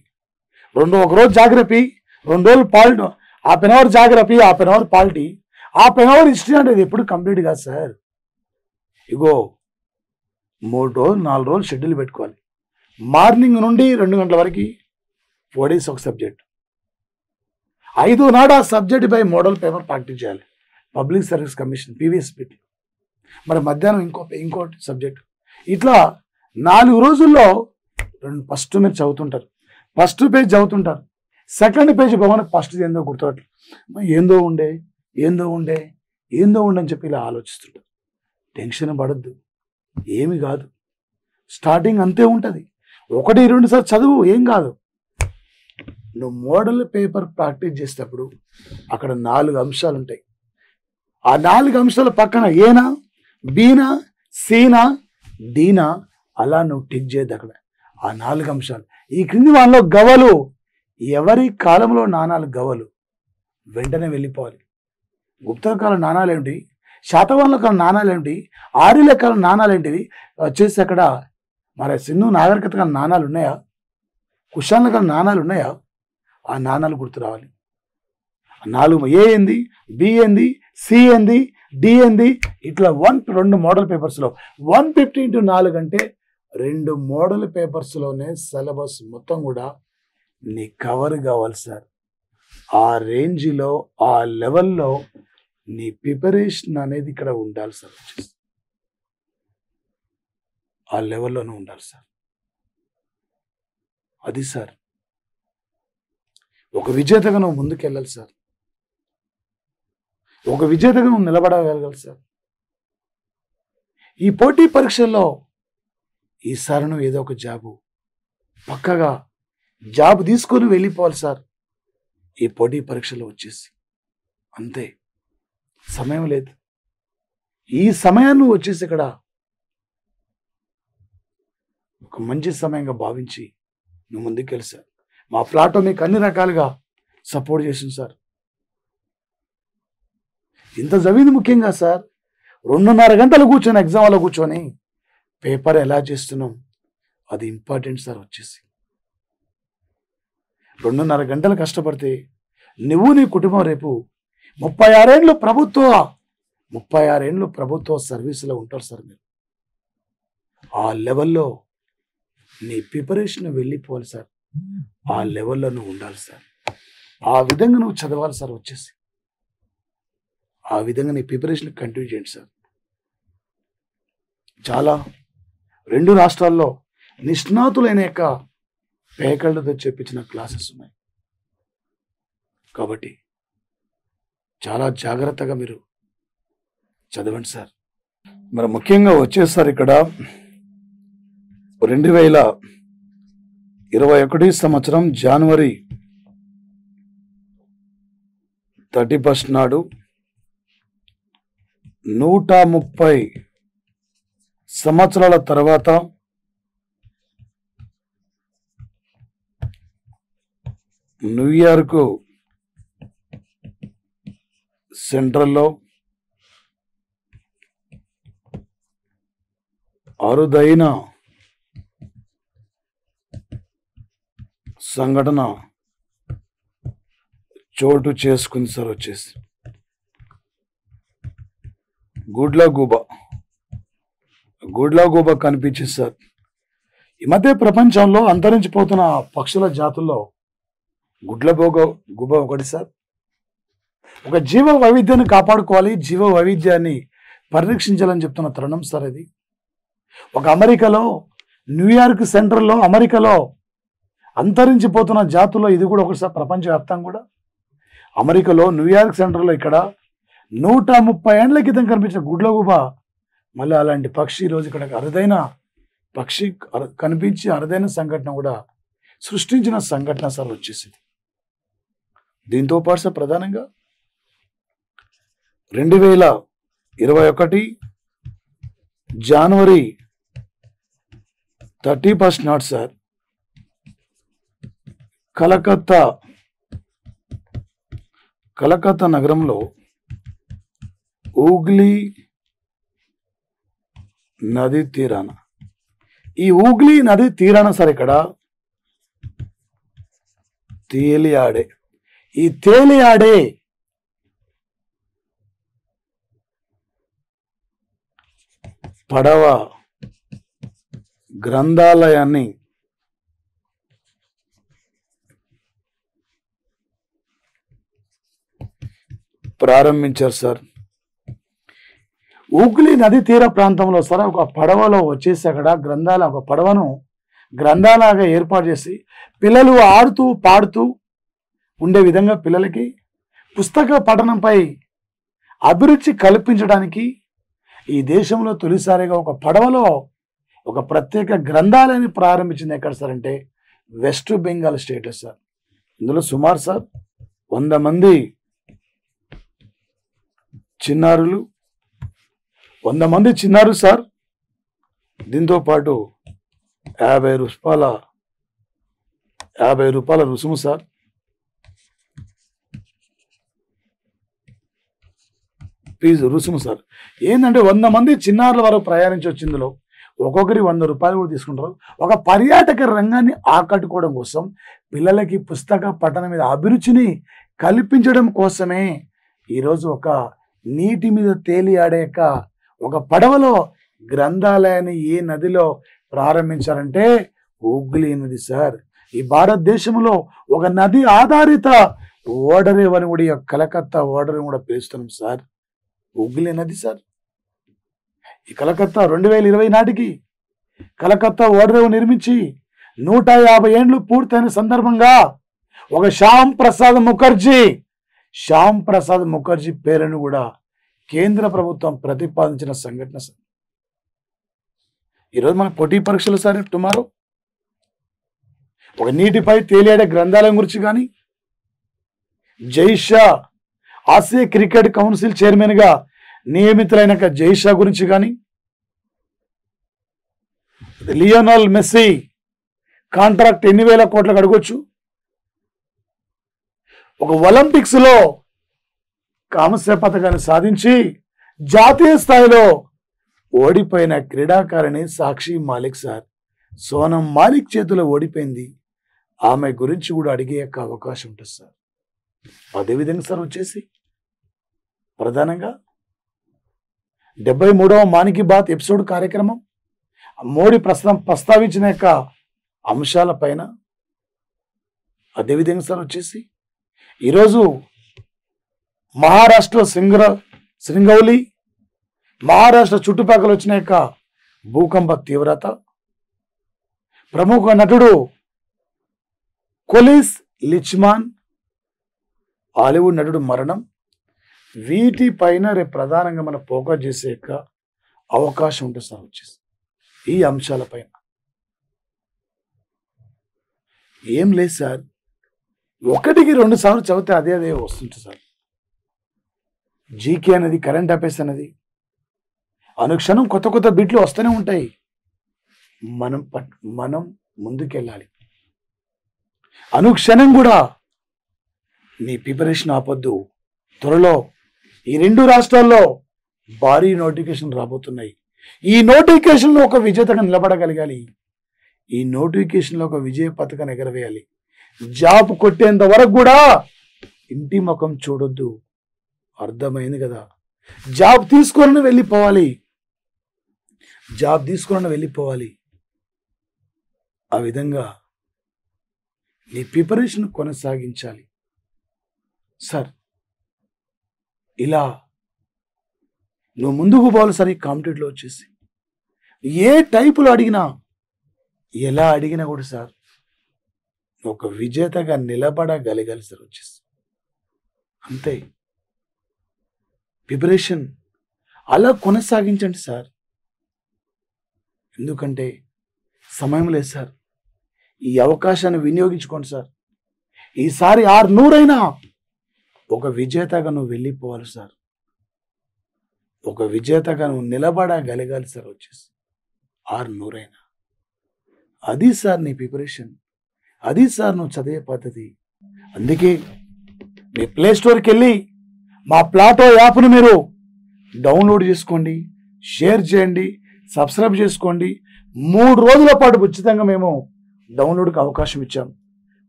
ఒకరోజు జాగ్రఫీ, 2 రోజులు polity, half an hour geography, half an hour polity, half an hour history అంటే ఎప్పుడు కంప్లీట్ కాదు సార్. ఇగో 3 రోజులు 4 రోజులు షెడ్యూల్ పెట్టుకోవాలి. మార్నింగ్ నుండి 2 గంటల వరకు 4 days ఒక సబ్జెక్ట్, 5 నాడు ఆ సబ్జెక్ట్ పై మోడల్ పేపర్ ప్రాక్టీస్ చేయాలి. Public service commission PVSPT. మరి మధ్యాహ్నం ఇంకోటి సబ్జెక్ట్. ఇట్లా 4 రోజుల్లో ఫస్ట్ మీరు చదువుతుంటారు, ఫస్ట్ పేజ్ చదువుతుంటారు, సెకండ్ పేజ్ పోగానే ఫస్ట్ ఏందో గుర్తుపట్టు, ఏందో ఉండే అని చెప్పి ఇలా ఆలోచిస్తుంటారు. టెన్షన్ పడద్దు, ఏమి కాదు. స్టార్టింగ్ అంతే ఉంటుంది. 1-2 సార్లు చదువు, ఏం కాదు. నువ్వు మోడల్ పేపర్ ప్రాక్టీస్ చేసేటప్పుడు అక్కడ 4 అంశాలు ఉంటాయి. ఆ 4 అంశాల పక్కన ఏనా, బీనా, సీనా, డీనా అలా నువ్వు టిక్ చేయద్దు. అక్కడ ఆ 4 అంశాలు. ఈ క్రింది వాళ్ళలో గవలు, ఎవరి కాలంలో నాణాలు గవలు, వెంటనే వెళ్ళిపోవాలి. గుప్త కాలం నాణాలు ఏంటి, శాతవాహనుల కాలం నాణాలు ఏంటి, ఆర్యుల కాలం నాణాలు ఏంటివి వచ్చేసి అక్కడ మరి సింధు నాగరికత కాలం నాణాలు ఉన్నాయా, కుషాన్ల కాలం నాణాలు ఉన్నాయా, ఆ నాణాలు గుర్తు రావాలి. 4 ఏ ఏంది, బి ఏంది, సి ఏంది, డి ఏంది, ఇట్లా 2 మోడల్ పేపర్స్లో 150x4 అంటే 2 మోడల్ పేపర్స్లోనే సిలబస్ మొత్తం కూడా నీ కవర్ కావాలి సార్. ఆ రేంజ్లో, ఆ లెవెల్లో నీ ప్రిపరేషన్ అనేది ఇక్కడ ఉండాలి సార్. ఆ లెవెల్లోనే ఉండాలి సార్. అది సార్ ఒక విజేతగా నువ్వు ముందుకెళ్ళాలి సార్. ఒక విజేతగా నువ్వు నిలబడగలగాలి సార్. ఈ పోటీ పరీక్షల్లో ఈసారి నువ్వు ఏదో ఒక పక్కగా జాబ్ తీసుకొని వెళ్ళిపోవాలి సార్. ఈ పోటీ పరీక్షలో వచ్చేసి అంతే, సమయం లేదు. ఈ సమయాన్ని వచ్చేసి ఇక్కడ ఒక మంచి సమయంగా భావించి నువ్వు ముందుకెళ్ళి సార్. మా ప్లాటో మీకు అన్ని రకాలుగా సపోర్ట్ చేసింది సార్. ఇంత చదివింది ముఖ్యంగా సార్. 2.5 గంటలు కూర్చొని ఎగ్జామ్ హాల్లో కూర్చొని పేపర్ ఎలా చేస్తున్నాం అది ఇంపార్టెంట్ సార్. వచ్చేసి 2.5 గంటలు కష్టపడితే నువ్వు నీ కుటుంబం రేపు 36 ఏళ్ళు ప్రభుత్వ సర్వీసులో ఉంటారు సార్. మీరు ఆ లెవెల్లో నీ ప్రిపరేషన్ వెళ్ళిపోవాలి సార్. ఆ లెవెల్లో నువ్వు ఉండాలి సార్. ఆ విధంగా నువ్వు చదవాలి సార్. వచ్చేసి ఆ విధంగా నీ ప్రిపరేషన్ కంటిన్యూ చేయండి సార్. చాలా 2 రాష్ట్రాల్లో నిష్ణాతులైన యొక్క ఫ్యాకల్టీతో చెప్పించిన క్లాసెస్ ఉన్నాయి. కాబట్టి చాలా జాగ్రత్తగా మీరు చదవండి సార్. మరి ముఖ్యంగా వచ్చేసారి ఇక్కడ 2021 సంవత్సరం జనవరి 31 నాడు 130 సంవత్సరాల తర్వాత న్యూయార్క్ సెంట్రల్లో అరుదైన సంఘటన చోటు చేసుకుంది సార్. వచ్చేసి గుడ్లగూబ కనిపించింది సార్. ఈ మధ్య ప్రపంచంలో అంతరించిపోతున్న పక్షుల జాతుల్లో గుడ్లగూబ ఒకటి సార్. ఒక జీవ వైవిధ్యాన్ని కాపాడుకోవాలి, జీవ వైవిధ్యాన్ని పరిరక్షించాలని చెప్తున్న తరుణం సార్ ఇది. ఒక అమెరికాలో, న్యూయార్క్ సెంట్రల్లో అమెరికాలో అంతరించిపోతున్న జాతుల్లో ఇది కూడా ఒకసారి ప్రపంచవ్యాప్తంగా కూడా. అమెరికాలో న్యూయార్క్ సెంటర్లో ఇక్కడ 130 ఏళ్ల క్రితం కనిపించిన గుడ్లగూబ మళ్ళీ అలాంటి పక్షి ఈరోజు ఇక్కడ అరుదైన పక్షి కనిపించి అరుదైన సంఘటన కూడా సృష్టించిన సంఘటన సార్ వచ్చేసింది. దీంతో పాటు సార్ ప్రధానంగా 2021 జనవరి 31 నాడు సార్ కలకత్తా నగరంలో హూగ్లీ నది తీరాన, ఈ హూగ్లీ నది తీరాన సార్ ఇక్కడ తేలియాడే పడవ గ్రంథాలయాన్ని ప్రారంభించారు సార్. హూగ్లీ నది తీర ప్రాంతంలో సార్ ఒక పడవలో వచ్చేసి అక్కడ ఒక పడవను గ్రంథాలయంగా ఏర్పాటు చేసి పిల్లలు ఆడుతూ పాడుతూ ఉండే విధంగా పిల్లలకి పుస్తక పఠనంపై అభిరుచి కల్పించడానికి ఈ దేశంలో తొలిసారిగా ఒక పడవలో ఒక ప్రత్యేక గ్రంథాలయాన్ని ప్రారంభించింది ఎక్కడ సార్ అంటే వెస్ట్ బెంగాల్ స్టేట్ సార్. ఇందులో సుమారు సార్ 100 మంది చిన్నారులు సార్. దీంతో పాటు 50 రూపాయల రుసుము సార్. ఫీజు రుసుము సార్. ఏంటంటే 100 మంది చిన్నారుల వరకు ప్రయాణించి వచ్చిందిలో ఒక్కొక్కరి 100 రూపాయలు కూడా తీసుకుంటారు. ఒక పర్యాటక రంగాన్ని ఆకట్టుకోవడం కోసం, పిల్లలకి పుస్తక పఠనం మీద అభిరుచిని కల్పించడం కోసమే ఈరోజు ఒక నీటి మీద తేలియాడే ఒక పడవలో గ్రంథాలయాన్ని ఏ నదిలో ప్రారంభించారంటే హూగ్లీ నది సార్. ఈ భారతదేశంలో ఒక నది ఆధారిత ఓడరేవు అని కూడా కలకత్తా ఓడరేవు కూడా పిలుస్తున్నాం సార్. హూగ్లీ నది సార్. ఈ కలకత్తా 2020 నాటికి కలకత్తా ఓడరేవు నిర్మించి 150 ఏండ్లు పూర్తయిన సందర్భంగా ఒక శ్యామ్ ప్రసాద్ ముఖర్జీ పేరును కూడా కేంద్ర ప్రభుత్వం ప్రతిపాదించిన సంఘటన సార్. ఈరోజు మన పోటీ పరీక్షలు సార్ టుమారో ఒక నీటిపై తేలియాడే గ్రంథాలయం గురించి కానీ, Jay Shah Asia cricket council chairman గా నియమితులైన జైషా గురించి కానీ, లియోనల్ మెస్సీ కాంట్రాక్ట్ ఎన్ని వేల కోట్లకు అడగొచ్చు, ఒక ఒలింపిక్స్ లో కాంస్య పథకాన్ని సాధించి జాతీయ స్థాయిలో ఓడిపోయిన క్రీడాకారిణి సాక్షి మాలిక్ సార్. సోనం మాలిక్ చేతిలో ఓడిపోయింది. ఆమె గురించి కూడా అడిగే అవకాశం ఉంటుంది సార్. అదేవిధంగా సార్ వచ్చేసి ప్రధానంగా 73వ మన్ కీ బాత్ ఎపిసోడ్ కార్యక్రమం మోడీ ప్రస్తావించిన అంశాల పైన. అదేవిధంగా సార్ వచ్చేసి ఈరోజు మహారాష్ట్ర శ్రింగౌలి, మహారాష్ట్ర చుట్టుపక్కల వచ్చిన భూకంప తీవ్రత, ప్రముఖ నటుడు కొలిస్ లిచ్మాన్, హాలీవుడ్ నటుడు మరణం, వీటిపైన రేపు ప్రధానంగా మనం ఫోకస్ చేసే అవకాశం ఉంటుంది సార్. వచ్చేసి ఈ అంశాలపైన ఏం లేదు సార్. 1-2 సార్లు చదివితే అదే వస్తుంటుంది సార్. జీకే అనేది, కరెంట్ అఫైర్స్ అనేది అనుక్షణం కొత్త బిట్లు వస్తూనే ఉంటాయి. మనం ముందుకెళ్ళాలి. అనుక్షణం కూడా మీ ప్రిపరేషన్ ఆపొద్దు. త్వరలో ఈ 2 రాష్ట్రాల్లో భారీ నోటిఫికేషన్ రాబోతున్నాయి. ఈ నోటిఫికేషన్లో ఒక విజేతగా నిలబడగలగాలి. ఈ నోటిఫికేషన్లో ఒక విజయ పథకాన్ని ఎగరవేయాలి. జాబ్ కొట్టేంత వరకు కూడా ఇంటి ముఖం చూడొద్దు. అర్థమైంది కదా? జాబ్ తీసుకొని వెళ్ళిపోవాలి. జాబ్ తీసుకొని వెళ్ళిపోవాలి. ఆ విధంగా నీ ప్రిపరేషన్ కొనసాగించాలి. సార్ ఇలా నువ్వు ముందుకు పోవాలి సార్. ఈ కాంపిటేటివ్లో వచ్చేసి ఏ టైపులో అడిగినా, ఎలా అడిగినా కూడా సార్ ఒక విజేతగా నిలబడగలగాలి సార్ వచ్చేసి. అంతే. ప్రిపరేషన్ అలా కొనసాగించండి సార్. ఎందుకంటే సమయం లేదు సార్. ఈ అవకాశాన్ని వినియోగించుకోండి సార్. ఈసారి 600 ఒక విజేతగా నువ్వు వెళ్ళిపోవాలి సార్. ఒక విజేతగా నువ్వు నిలబడగలగాలి సార్ వచ్చేసి. 600 అది సార్ నీ ప్రిపరేషన్. అది సార్ నువ్వు చదివే పద్ధతి. అందుకే మీ ప్లే స్టోర్కి వెళ్ళి మా ప్లాటో యాప్ను మీరు డౌన్లోడ్ చేసుకోండి, షేర్ చేయండి, సబ్స్క్రైబ్ చేసుకోండి. 3 రోజుల పాటు ఉచితంగా మేము డౌన్లోడ్కి అవకాశం ఇచ్చాం.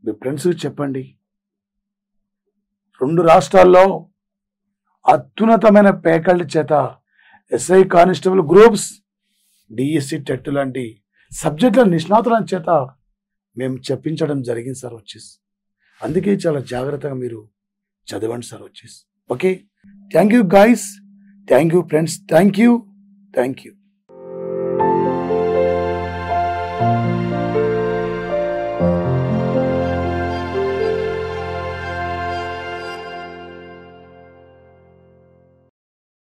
మీ ఫ్రెండ్స్కి చెప్పండి. 2 రాష్ట్రాల్లో అత్యున్నతమైన ఫ్యాకల్టీ చేత SI constable groups, DSC TET లాంటి సబ్జెక్టుల నిష్ణాతుల చేత మేము చెప్పించడం జరిగింది సార్ వచ్చేసి. అందుకే చాలా జాగ్రత్తగా మీరు చదవండి సార్ వచ్చేసి. Okay, thank you guys, thank you friends, thank you.